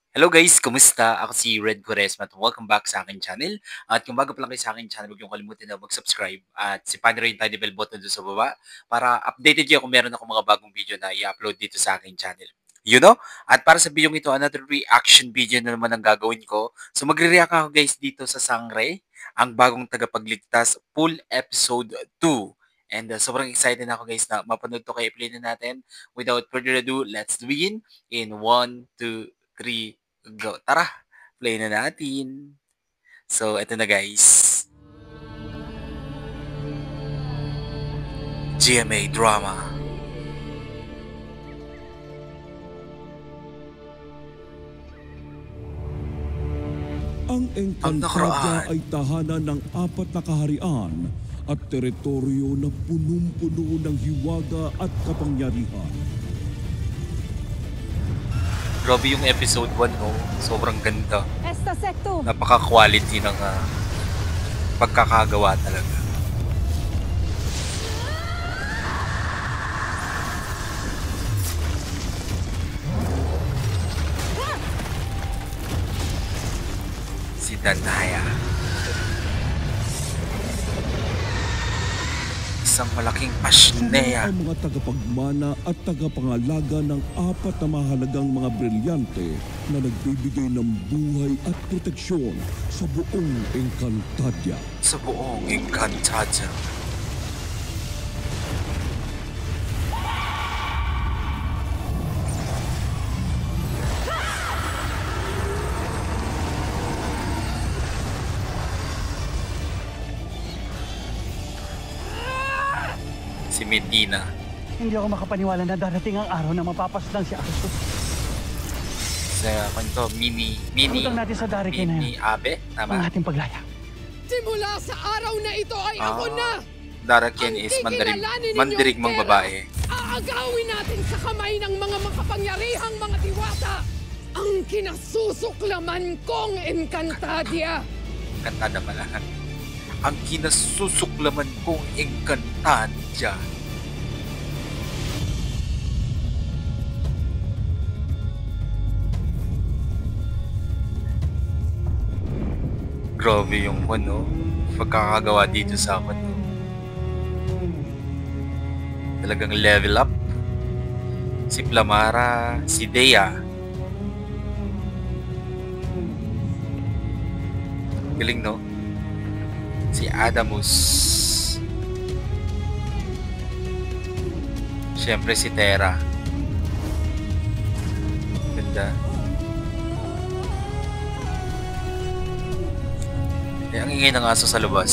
Hello guys, kumusta? Ako si Red Quaresma at welcome back sa akin channel. At kung bago pa lang kayo sa akin channel, huwag niyong kalimutan na mag-subscribe at sipanin rin tayo bell button doon sa baba para updated kayo kung meron ako mga bagong video na i-upload dito sa akin channel. You know? At para sa video ito, another reaction video na naman ang gagawin ko. So magre-react ako guys dito sa Sangre, ang bagong tagapagligtas full episode 2. And sobrang excited na ako guys na mapanood to kaya play na natin. Without further ado, let's begin in 1, 2, 3, go. Tara, play na natin. So, eto na guys. GMA Drama. Ang Encantadia ay tahanan ng 4 na kaharian at teritoryo na punong-puno ng hiwaga at kapangyarihan. Grabe yung episode 1, no? Sobrang ganda. Esta secto. Napaka-quality ng pagkakagawa talaga. Si Danaya. Isang malaking pasneya. Ang mga tagapagmana at tagapangalaga ng 4 na mahalagang mga brilyante na nagbibigay ng buhay at proteksyon sa buong Encantadia. Sa buong Encantadia. Si Medina. Hindi ako makapaniwala na darating ang araw na mapapaslang si Arthur. Sa kanto, Mimi Utang natin sa Darike na Mimi yan. Abe, Ang tama? ating paglaya. Simula sa araw na ito ay ako na! Daraken is mandirigmang babae. Aagawin natin sa kamay ng mga makapangyarihang mga diwata ang kinasusuklaman kong Encantadia. Encantada pala. Ang kinasusuklaman kong Encantadia. Grabe yung pagkakagawa dito sa talagang level up. Si Plamara, si Dea. Galing, no? Si Adamus. Siyempre si Terra. Ganda. Ang ingay ng aso sa labas.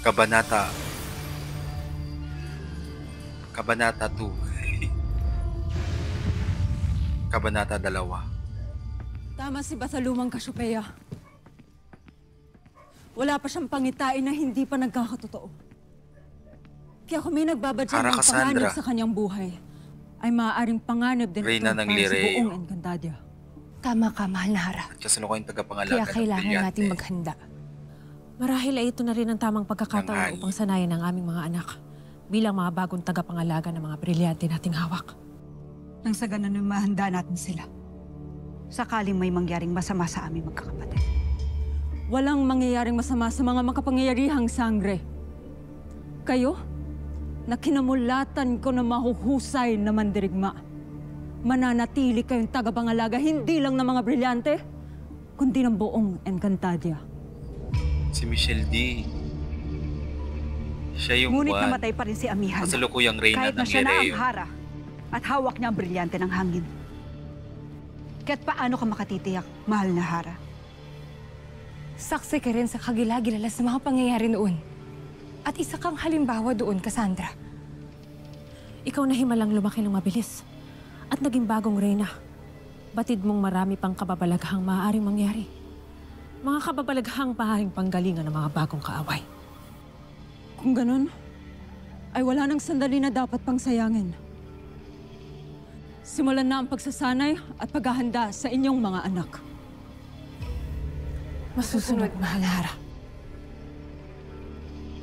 Kabanata 2. Kabanata 2. Tama si Basalumang Cassiopeia. Wala pa siyang pangitain na hindi pa nagkakatotoo. Kaya kung may nagbabadyan ng panganib sa kanyang buhay, ay maaaring panganib din ito para sa buong Encantadia. Tama ka, mahal na Hara. Kasalukuyan tagapangalaga. Kaya kailangan nating maghanda. Marahil ay ito na rin ang tamang pagkakataon upang sanayin ang aming mga anak bilang mga bagong tagapangalaga ng mga brilyante nating hawak. Nang sa ganun ay mahanda natin sila. Sakaling may mangyaring masama sa aming magkakapatid. Walang mangyayaring masama sa mga makapangyarihang sangre. Kayo, na kinamulatan ko na mahuhusay na mandirigma, mananatili kayong tagapangalaga hindi lang ng mga brilyante, kundi ng buong Encantadia. Si Michelle D. Siya yung Ngunit namatay pa rin si Amihan. kasalukuyang reyna kahit ng na siya na ang Lireo. Hara at hawak niya ang brilyante ng hangin. Kaya't paano ka makatitiyak, mahal na Hara? Saksi ka rin sa kagilagilala sa mga pangyayari noon. At isa kang halimbawa doon, Cassandra. Ikaw na himalang lumaki ng mabilis at naging bagong reyna. Batid mong marami pang kababalaghang maaaring mangyari. Mga kababalaghang pahahing panggalingan ng mga bagong kaaway. Kung ganun, ay wala nang sandali na dapat pang sayangin. Simulan na ang pagsasanay at paghahanda sa inyong mga anak. Masusunod, Mahal na Hara.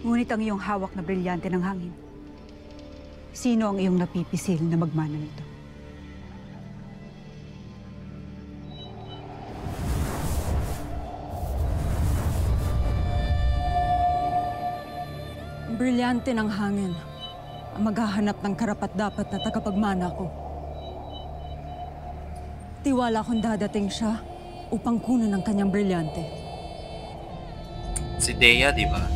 Ngunit ang iyong hawak na brilyante ng hangin, sino ang iyong napipisil na magmana nito? Brilyante ng hangin ang maghahanap ng karapat-dapat na tagapagmana ko. Tiwala kong dadating siya upang kunan ng kanyang brilyante. Si Dea, di ba?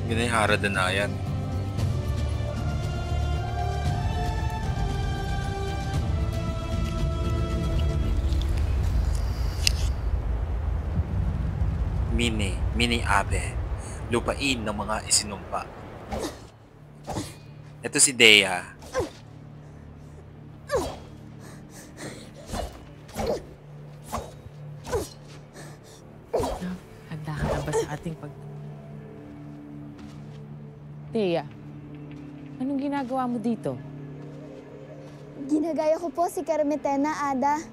Ganun yung Hara Danayan. Mini Abe, lupain ng mga isinumpa. Ito si Dea. Handa ka na ba sa ating Thea, anong ginagawa mo dito? Ginagaya ko po si Carmetena, Ada.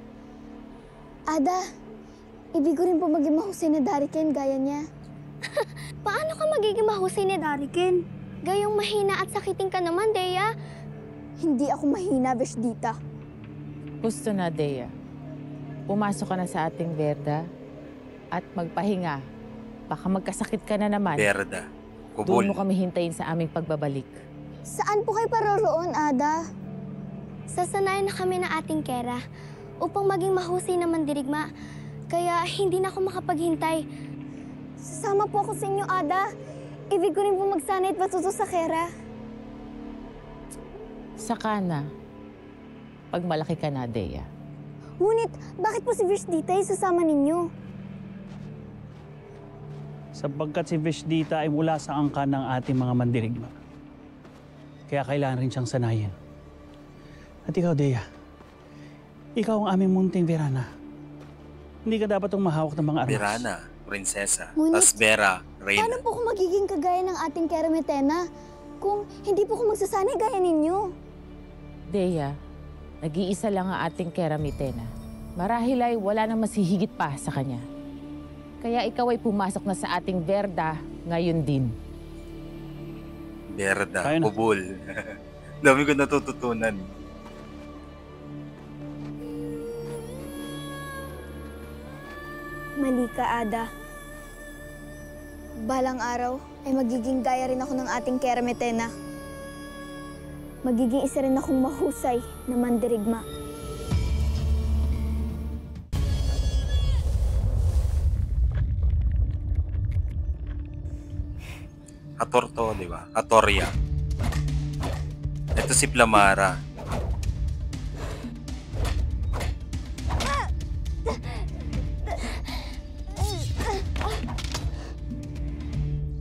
Ada, ibig ko rin po maging mahusay na Dariken gaya niya. Paano ka magiging mahusay ni Dariken? Gayong mahina at sakitin ka naman, Dea. Hindi ako mahina, Veshdita. Gusto na, Dea. Pumasok ka na sa ating Verda at magpahinga. Baka magkasakit ka na naman. Verda. Kubol. Doon mo kami hintayin sa aming pagbabalik. Saan po kayo paroroon, Ada? Sasanayan na kami na ating Kera upang maging mahusay na mandirigma. Kaya hindi na ako makapaghintay. Sasama po ako sa inyo, Ada. Ibig ko rin po magsanay at matuto sa Kera. Saka na. Pag malaki ka na, Dea. Ngunit, bakit po si Veshdita ay sasama ninyo? Sapagkat si Veshdita ay mula sa angkan ng ating mga mandirigma. Kaya kailangan rin siyang sanayin. At ikaw, Dea, ikaw ang aming munting Verana. Hindi ka dapat mahawak ng mga armas. Verana, prinsesa. Ngunit, Tas Vera, reyna. Paano po kung magiging kagaya ng ating Carmetena kung hindi po ko magsasanay gaya ninyo? Dea, nag-iisa lang ang ating Keramitena. Marahil ay wala nang masihigit pa sa kanya. Kaya ikaw ay pumasok na sa ating Verda ngayon din. Verda, kubol. Dami ko natututunan. Mali ka, Ada. Balang araw ay magiging gaya rin ako ng ating Carmetena. Magiging isa rin akong mahusay na mandirigma. Katorto, di ba? Katoria. Ito si Plamara.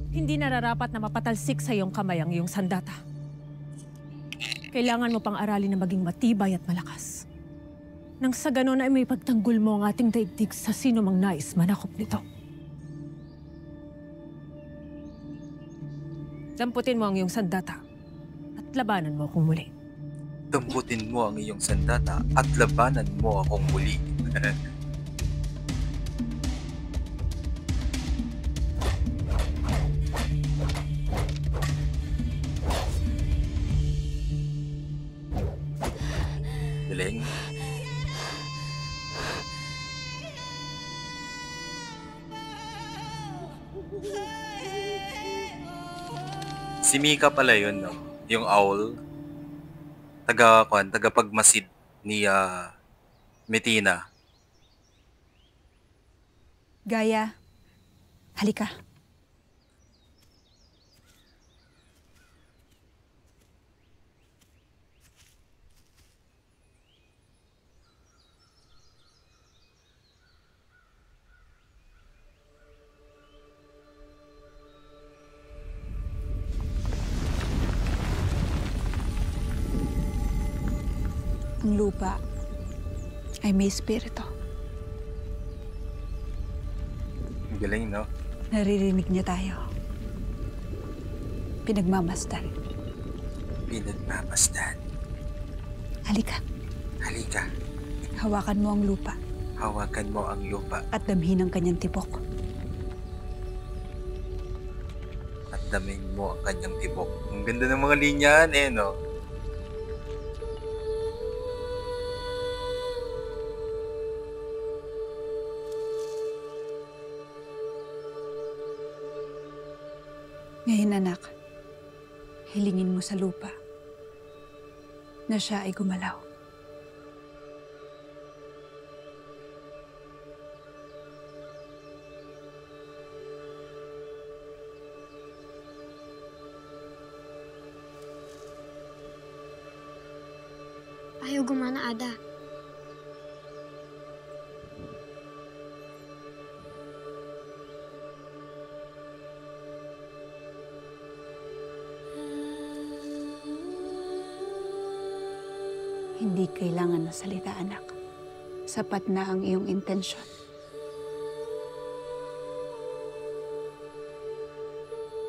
Hindi nararapat na mapatalsik sa iyong kamay ang iyong sandata. Kailangan mo pang aralin na maging matibay at malakas. Nang sa ganon ay may pagtanggol mo ang ating daigdig sa sino mang nais manakop nito. Damputin mo ang iyong sandata at labanan mo akong muli. Damputin mo ang iyong sandata at labanan mo akong muli. Galing. Si Mika pala yun, no? Yung owl. Tagapagmasid ni Metina. Gaia, halika. Ang Ang lupa ay may espiritu. Ang galing, no? Naririnig niya tayo. Pinagmamasdan. Pinagmamasdan. Halika. Halika. Hawakan mo ang lupa. Hawakan mo ang lupa. At damhin ang kanyang tibok. At damin mo ang kanyang tibok. Ang ganda ng mga linyan, no? Ngayon, anak, hilingin mo sa lupa na siya ay gumalaw. Ayaw gumana, Ada. Hindi kailangan ng salita, anak. Sapat na ang iyong intensyon.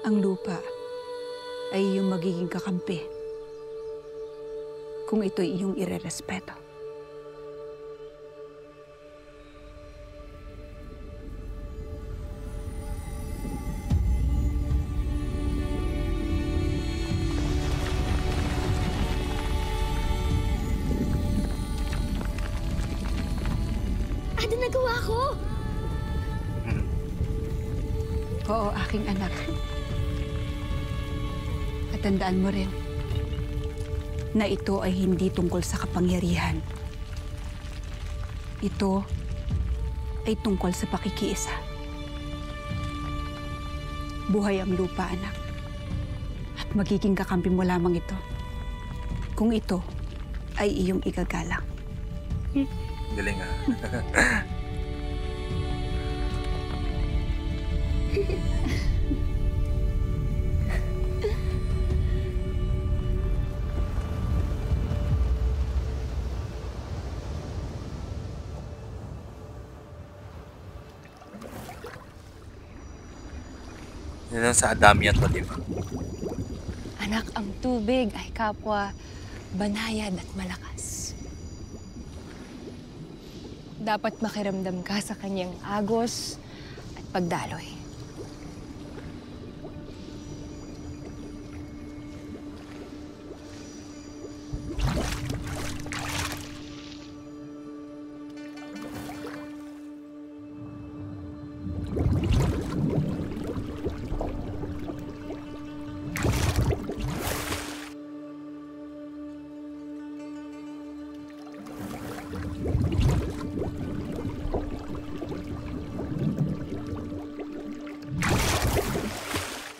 Ang lupa ay iyong magiging kakampi kung ito'y iyong irerespeto. Ada, nagawa ko! Oo, aking anak. At tandaan mo rin na ito ay hindi tungkol sa kapangyarihan. Ito ay tungkol sa pakikiisa. Buhay ang lupa, anak. At magiging kakampi mo lamang ito kung ito ay iyong igagalang. Galing, ah. Yan ang sa Adamia to, di ba? Anak, ang tubig ay kapwa banayad at malakas. Dapat makiramdam ka sa kanyang agos at pagdaloy.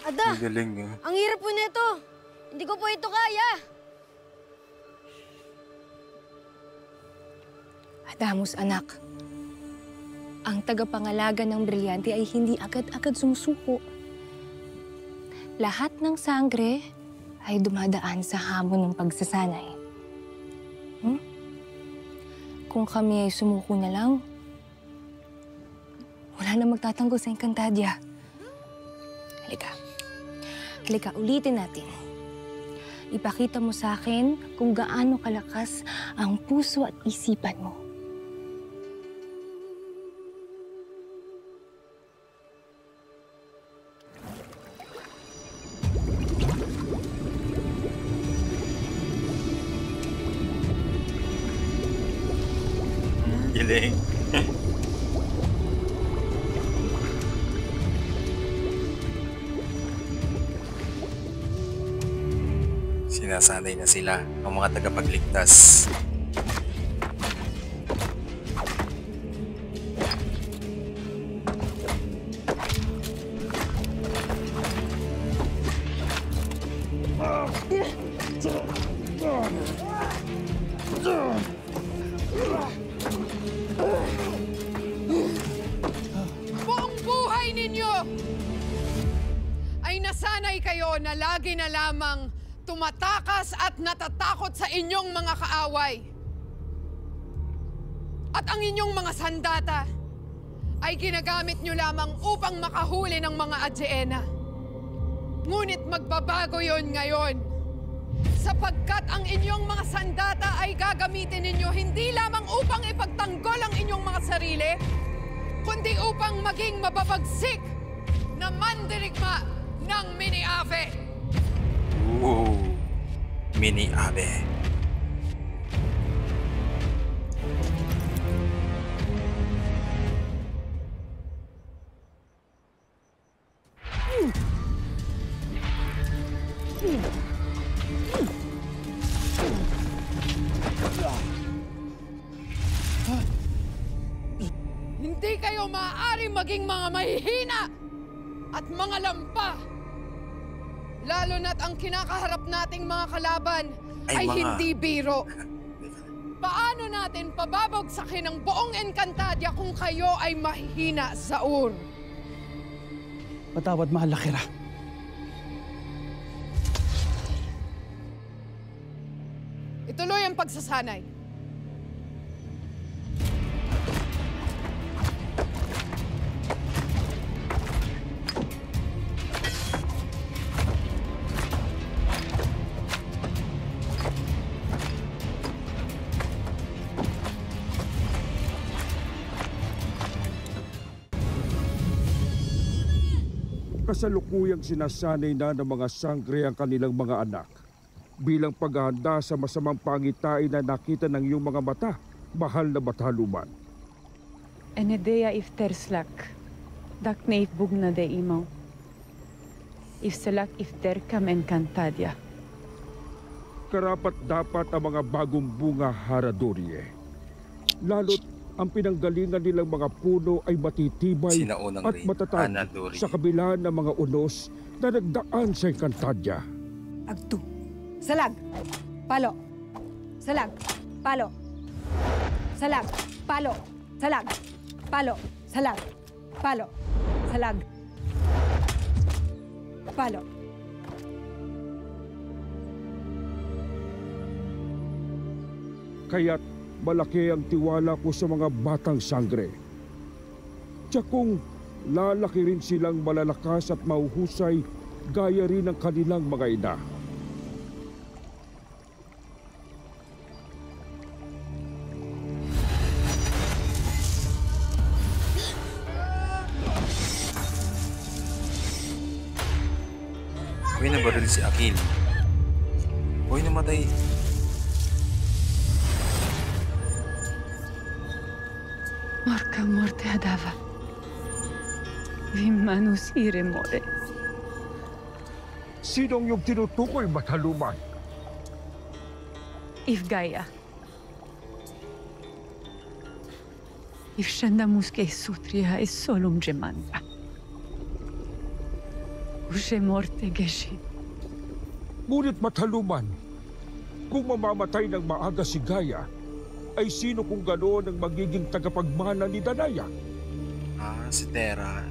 Ada, Ang galing, eh. ang hirap po nito. Hindi ko po ito kaya. Adamus, anak. Ang tagapangalaga ng brilyante ay hindi agad-agad sumusuko. Lahat ng sangre ay dumadaan sa hamon ng pagsasanay. Kung kami ay sumuko na lang, wala na magtatanggol sa Encantadia. Halika. Halika, ulitin natin. Ipakita mo sa akin kung gaano kalakas ang puso at isipan mo. Galing. Sinasanay na sila ang mga tagapagligtas. Buong buhay ninyo ay nasanay kayo na lagi na lamang tumatakas at natatakot sa inyong mga kaaway. At ang inyong mga sandata ay ginagamit nyo lamang upang makahuli ng mga Adjena. Ngunit magbabago yon ngayon, sapagkat ang inyong mga sandata ay gagamitin ninyo hindi lamang upang ipagtanggol ang inyong mga sarili, kundi upang maging mababagsik na mandirigma ng Mini-Ave. Ooh, Mini-Ave. Hindi kayo maaari maging mga mahihina at mga lampa. Lalo na't ang kinakaharap nating mga kalaban ay hindi biro. Paano natin pababagsakin ang buong Encantadia kung kayo ay mahihina sa Ur? Patawad, mahal na Kira. Ituloy ang pagsasanay. Kasalukuyang sinasanay na ng mga sangre ang kanilang mga anak bilang paghahanda sa masamang pangitain na nakita ng iyong mga mata, mahal na Bataluman. Enedea if terslak, dak neif bugna de imaw. If selak if terkam Encantadia. Karapat dapat ang mga bagong bunga Haradorie. Lalo't ang pinanggalingan nilang mga puno ay matitibay at matatag sa kabila ng mga unos na nagdaan sa Encantadia. Agtu. Salag. Palo. Salag. Palo. Salag. Palo. Salag. Palo. Salag. Palo. Salag. Palo. Kaya't malaki ang tiwala ko sa mga batang sangre. Tiyakong lalaki rin silang malalakas at mahuhusay gaya rin ng kanilang mga ina. Uy, nabaril si Akil. Uy, namatay. Morca morte adava. Vim manus ire more. Sinong yung tinutukoy, Bataluman? If Gaia. If shandamuske sutria es solum gemanda. Ushe morte geshi. Ngunit Bataluman, kung mamamatay ng maaga si Gaia, ay sino kung gano'n ang magiging tagapagmana ni Danaya? Si Terra.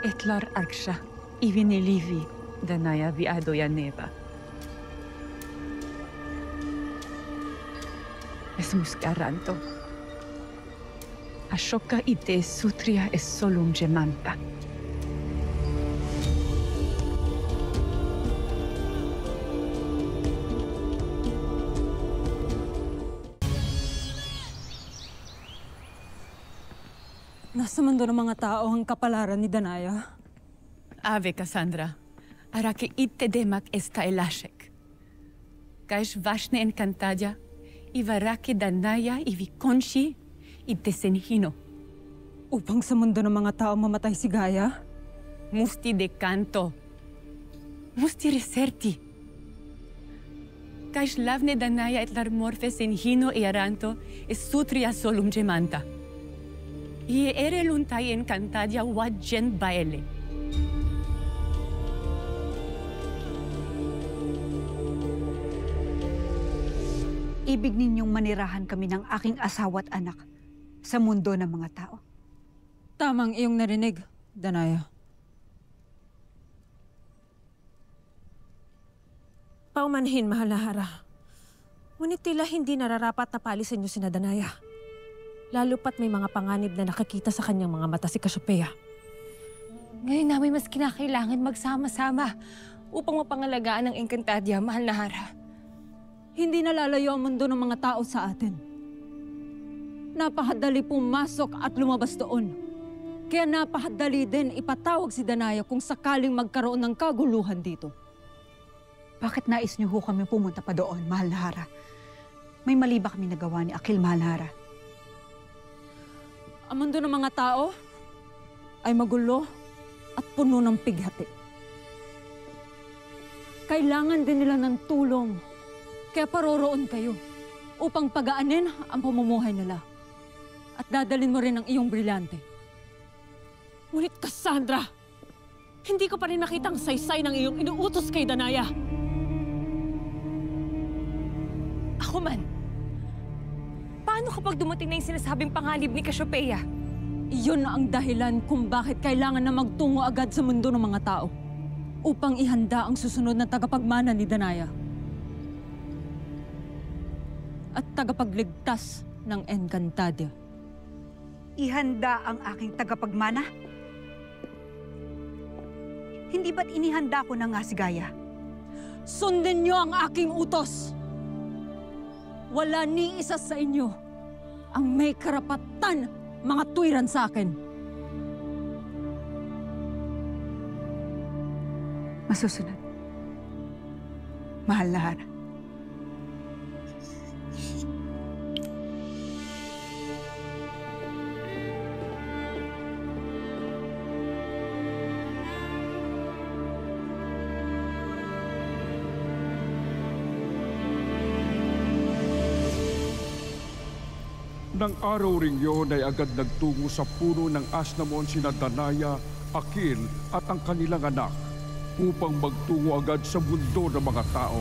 Etlar arksha, ivinilivi, Danaya viado yaneva. Es muscaranto. Ashoka ite sutria es solum gemanta. Nasa mundo ng mga tao ang kapalaran ni Danaya. Ave Cassandra, arake ite demak esta elashek. Kaish vashne Encantadia, ivarake Danaya ivikonshi ite senhino. Upang sa mundo ng mga tao mamatay si Gaia? Musti de canto. Musti reserti. Kaish lavne Danaya et larmorfe senhino e aranto es sutria solum gemanta. Ie ere luntai Encantadia wajen baele. Ibig ninyong manirahan kami ng aking asawa at anak sa mundo ng mga tao. Tamang iyong narinig, Danaya. Paumanhin, mahal na Hara. Ngunit tila hindi nararapat na palisin niyo si Danaya. Lalo pat may mga panganib na nakakita sa kanyang mga mata si Cassiopeia. Ngayon namin mas kinakailangan magsama-sama upang mapangalagaan ang Encantadia, mahal na Hara. Hindi nalalayo ang mundo ng mga tao sa atin. Napakadali pumasok at lumabas doon. Kaya napakadali din ipatawag si Danaya kung sakaling magkaroon ng kaguluhan dito. Bakit nais niyo ho kami pumunta pa doon, mahal na Hara? May mali ba kami nagawa ni Akil, mahal na Hara? Ang mundo ng mga tao ay magulo at puno ng pighati. Kailangan din nila ng tulong. Kaya paroroon kayo upang pagaanin ang pamumuhay nila. At dadalin mo rin ang iyong brilyante. Ngunit Cassandra, hindi ko pa rin nakitang saysay ng iyong inuutos kay Danaya. Ako man. Paano kapag dumating na yung sinasabing panganib ni Cassiopeia? Iyon na ang dahilan kung bakit kailangan na magtungo agad sa mundo ng mga tao upang ihanda ang susunod na tagapagmana ni Danaya at tagapagligtas ng Encantadia. Ihanda ang aking tagapagmana? Hindi ba't inihanda ko na nga si Gaia? Sundin niyo ang aking utos! Wala ni isa sa inyo ang may karapatan mga tuwiran sa akin. Masusunod. Mahal na Hara. Nang araw ring yun ay agad nagtungo sa puno ng Asnamon sina Danaya, Akil at ang kanilang anak upang magtungo agad sa mundo ng mga tao.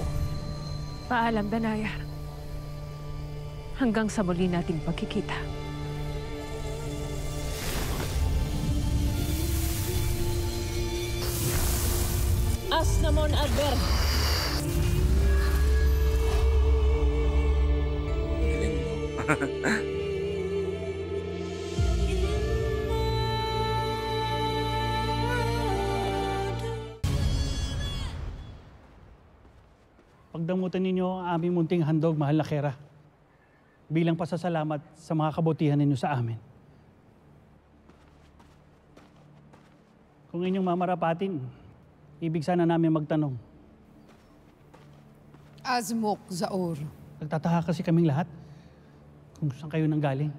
Paalam, Danaya. Hanggang sa muli nating pagkikita. Asnamon Adver. Pagdamutan ninyo ang aming munting handog, mahal na Kera. Bilang pasasalamat sa mga kabutihan ninyo sa amin. Kung inyong mamarapatin, ibig sana namin magtanong. Azmok Zaor. Nagtataka kasi kaming lahat kung saan kayo nanggaling.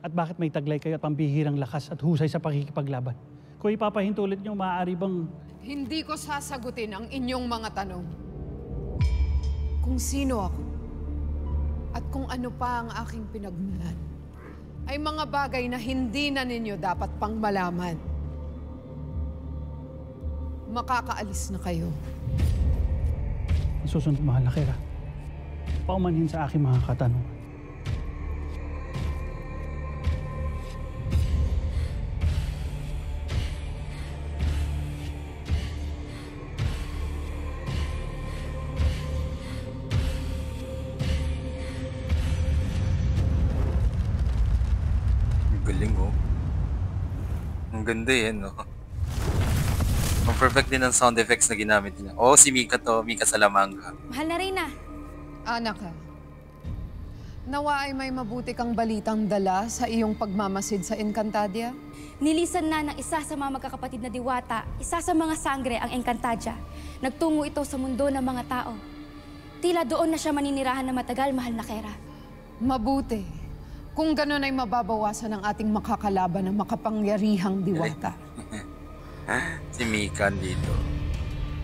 At bakit may taglay kayo at pambihirang lakas at husay sa pakikipaglaban. Kung ipapahintulit nyo, maaari bang... Hindi ko sasagutin ang inyong mga tanong. Kung sino ako at kung ano pa ang aking pinagmulan ay mga bagay na hindi na ninyo dapat pang malaman. Makakaalis na kayo. Susunod, mahal na Kera. Paumanhin sa aking mga katanungan. Galing, oh. Ang ganda yan, no? Ang perfect din ang sound effects na ginamit niya. Oh, si Mika to. Mika Salamanga. Mahal na Reyna. Anak ka, nawa ay may mabuti kang balitang dala sa iyong pagmamasid sa Encantadia? Nilisan na ng isa sa mga magkakapatid na diwata, isa sa mga sangre ang Encantadia. Nagtungo ito sa mundo ng mga tao. Tila doon na siya maninirahan na matagal, mahal na Kera. Mabuti. Kung gano'n ay mababawasan ang ating makakalaban ng makapangyarihang diwata. Si Mika dito.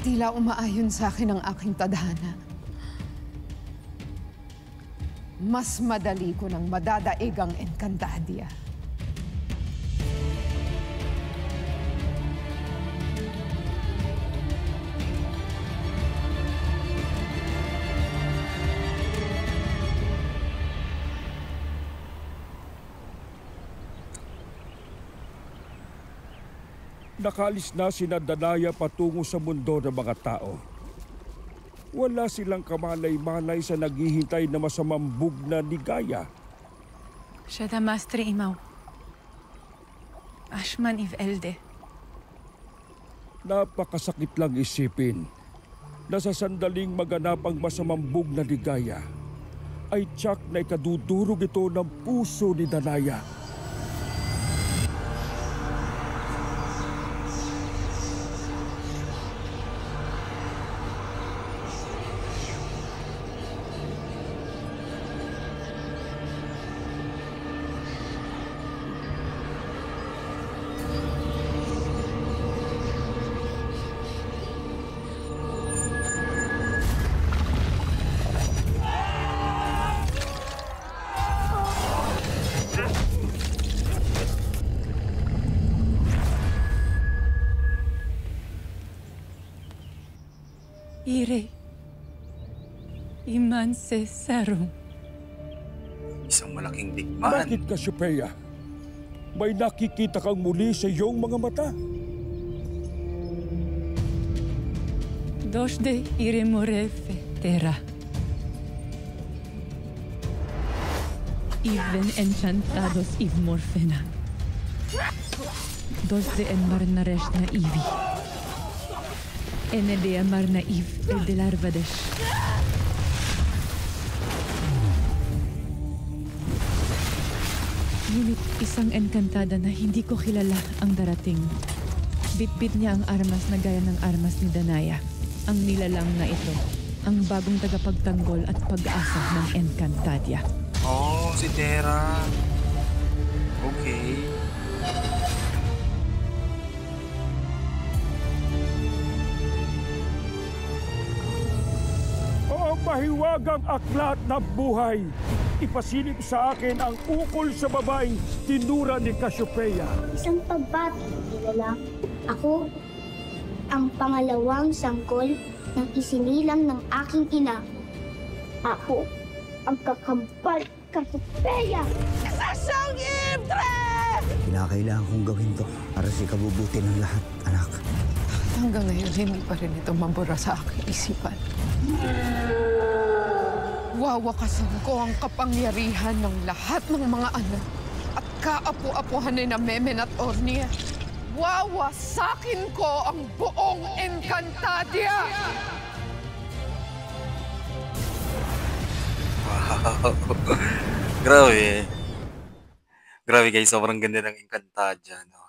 Tila umaayon sa akin ang aking tadhana. Mas madali ko nang madadaig ang Encantadia. Nakalis na sina Danaya patungo sa mundo ng mga tao. Wala silang kamalay-malay sa naghihintay na masamang bugna ni Gaia. Siya damastre imaw. Ashman if elde. Napakasakit lang isipin na sa sandaling maganap ang masamang bugna ni Gaia, ay tiyak na ikadudurog ito ng puso ni Danaya. Ire. Iman se sarong. Isang malaking digmaan. Bakit, Cassiopeia? May nakikita kang muli sa iyong mga mata. Dos de ire morefe terra. Even enchantados iv morfena. Dos de enmarnaresh na ivi. Ene de amar naiv el de larvadesh. Ngunit isang enkantada na hindi ko kilala ang darating. Bitbit niya ang armas na gaya ng armas ni Danaya. Ang nilalang na ito, ang bagong tagapagtanggol at pag-asa ng Encantadia. Oh, si Terra. Okay. O mahiwagang aklat na buhay, ipasilip sa akin ang ukol sa babaeng tinura ni Cassiopeia. Isang pagbati, kilala. Ako, ang pangalawang sanggol ng isinilang ng aking ina. Ako, ang kakambal Cassiopeia! Sasyang Imtre! Kinakailangan kong gawin to para sa ikabubuti ng lahat, anak. Hanggang ngayon, hindi pa rin ito mabura sa aking isipan. Wawakasan ko ang kapangyarihan ng lahat ng mga anak at kaapu-apuhan ni na Memen at Ornia. Wawasakin ko ang buong Encantadia! Wow. Grabe. Grabe guys, sobrang ganda ng Encantadia, no?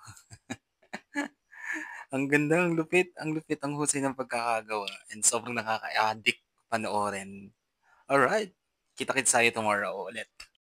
Ang ganda, ang lupit, ang husay ng pagkakagawa. And sobrang nakaka-addict panoorin. Alright, kita-kits tayo tomorrow ulit.